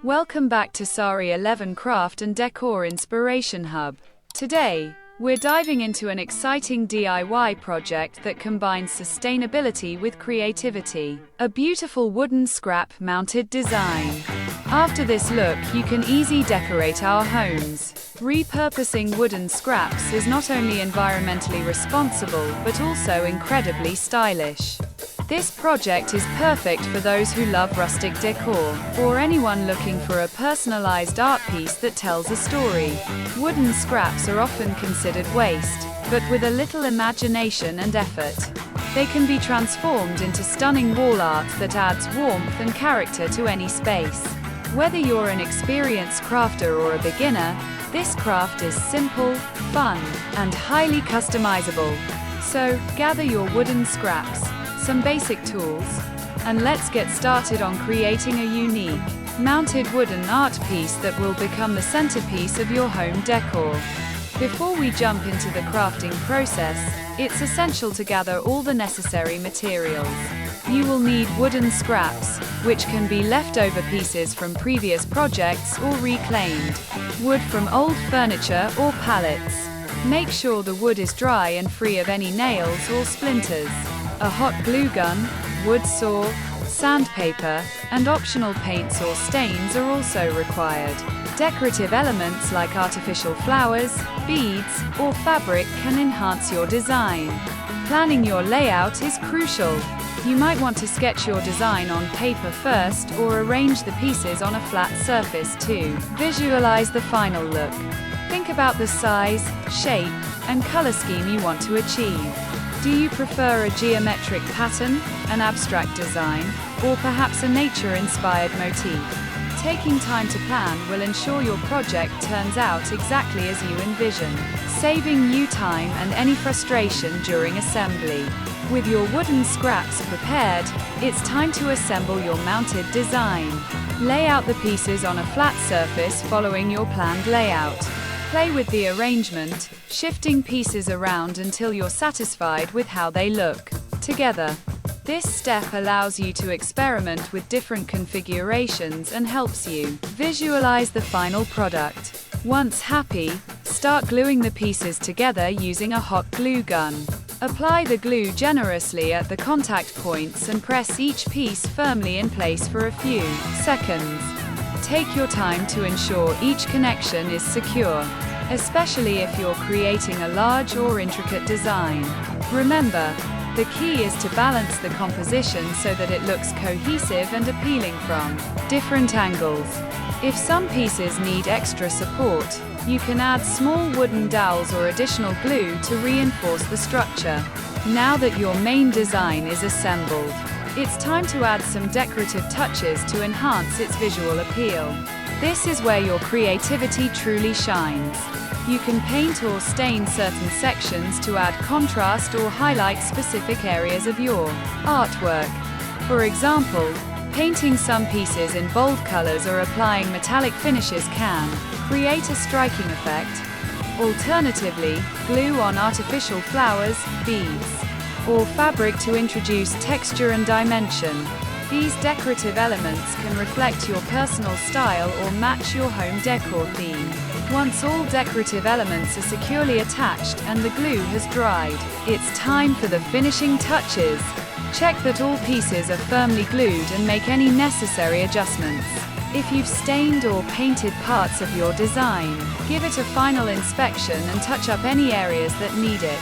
Welcome back to Sari 11 Craft and Decor Inspiration Hub. Today, we're diving into an exciting DIY project that combines sustainability with creativity. A beautiful wooden scrap-mounted design. After this look, you can easily decorate our homes. Repurposing wooden scraps is not only environmentally responsible, but also incredibly stylish. This project is perfect for those who love rustic decor, or anyone looking for a personalized art piece that tells a story. Wooden scraps are often considered waste, but with a little imagination and effort, they can be transformed into stunning wall art that adds warmth and character to any space. Whether you're an experienced crafter or a beginner, this craft is simple, fun, and highly customizable. So, gather your wooden scraps, some basic tools, and let's get started on creating a unique, mounted wooden art piece that will become the centerpiece of your home decor. Before we jump into the crafting process, it's essential to gather all the necessary materials. You will need wooden scraps, which can be leftover pieces from previous projects or reclaimed, wood from old furniture or pallets. Make sure the wood is dry and free of any nails or splinters. A hot glue gun, wood saw, sandpaper, and optional paints or stains are also required. Decorative elements like artificial flowers, beads, or fabric can enhance your design. Planning your layout is crucial. You might want to sketch your design on paper first or arrange the pieces on a flat surface to visualize the final look. Think about the size, shape, and color scheme you want to achieve. Do you prefer a geometric pattern, an abstract design, or perhaps a nature-inspired motif? Taking time to plan will ensure your project turns out exactly as you envision, saving you time and any frustration during assembly. With your wooden scraps prepared, it's time to assemble your mounted design. Lay out the pieces on a flat surface following your planned layout. Play with the arrangement, shifting pieces around until you're satisfied with how they look together. This step allows you to experiment with different configurations and helps you visualize the final product. Once happy, start gluing the pieces together using a hot glue gun. Apply the glue generously at the contact points and press each piece firmly in place for a few seconds. Take your time to ensure each connection is secure, especially if you're creating a large or intricate design. Remember, the key is to balance the composition so that it looks cohesive and appealing from different angles. If some pieces need extra support, you can add small wooden dowels or additional glue to reinforce the structure. Now that your main design is assembled, it's time to add some decorative touches to enhance its visual appeal. This is where your creativity truly shines. You can paint or stain certain sections to add contrast or highlight specific areas of your artwork. For example, painting some pieces in bold colors or applying metallic finishes can create a striking effect. Alternatively, glue on artificial flowers, beads, or fabric to introduce texture and dimension. These decorative elements can reflect your personal style or match your home decor theme. Once all decorative elements are securely attached and the glue has dried, it's time for the finishing touches. Check that all pieces are firmly glued and make any necessary adjustments. If you've stained or painted parts of your design, give it a final inspection and touch up any areas that need it.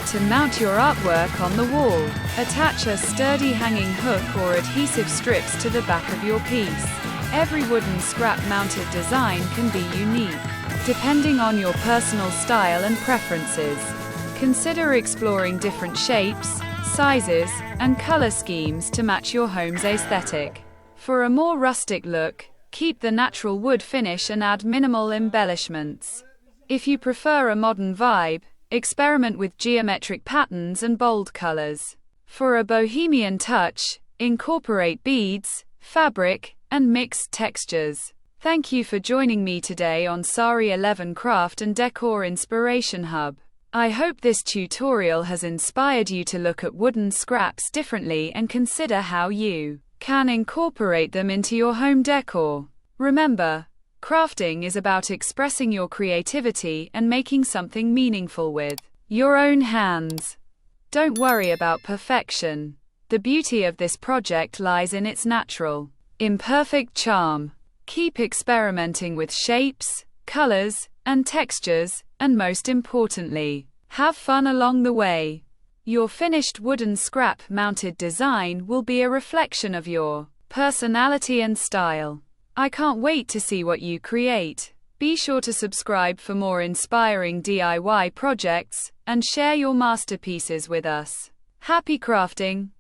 To mount your artwork on the wall, attach a sturdy hanging hook or adhesive strips to the back of your piece. Every wooden scrap-mounted design can be unique, depending on your personal style and preferences. Consider exploring different shapes, sizes, and color schemes to match your home's aesthetic. For a more rustic look, keep the natural wood finish and add minimal embellishments. If you prefer a modern vibe, experiment with geometric patterns and bold colors. For a bohemian touch, incorporate beads, fabric, and mixed textures. Thank you for joining me today on Sari 11 Craft and Decor Inspiration Hub. I hope this tutorial has inspired you to look at wooden scraps differently and consider how you can incorporate them into your home decor. Remember, crafting is about expressing your creativity and making something meaningful with your own hands. Don't worry about perfection. The beauty of this project lies in its natural, imperfect charm. Keep experimenting with shapes, colors, and textures, and most importantly, have fun along the way. Your finished wooden scrap-mounted design will be a reflection of your personality and style. I can't wait to see what you create. Be sure to subscribe for more inspiring DIY projects, and share your masterpieces with us. Happy crafting!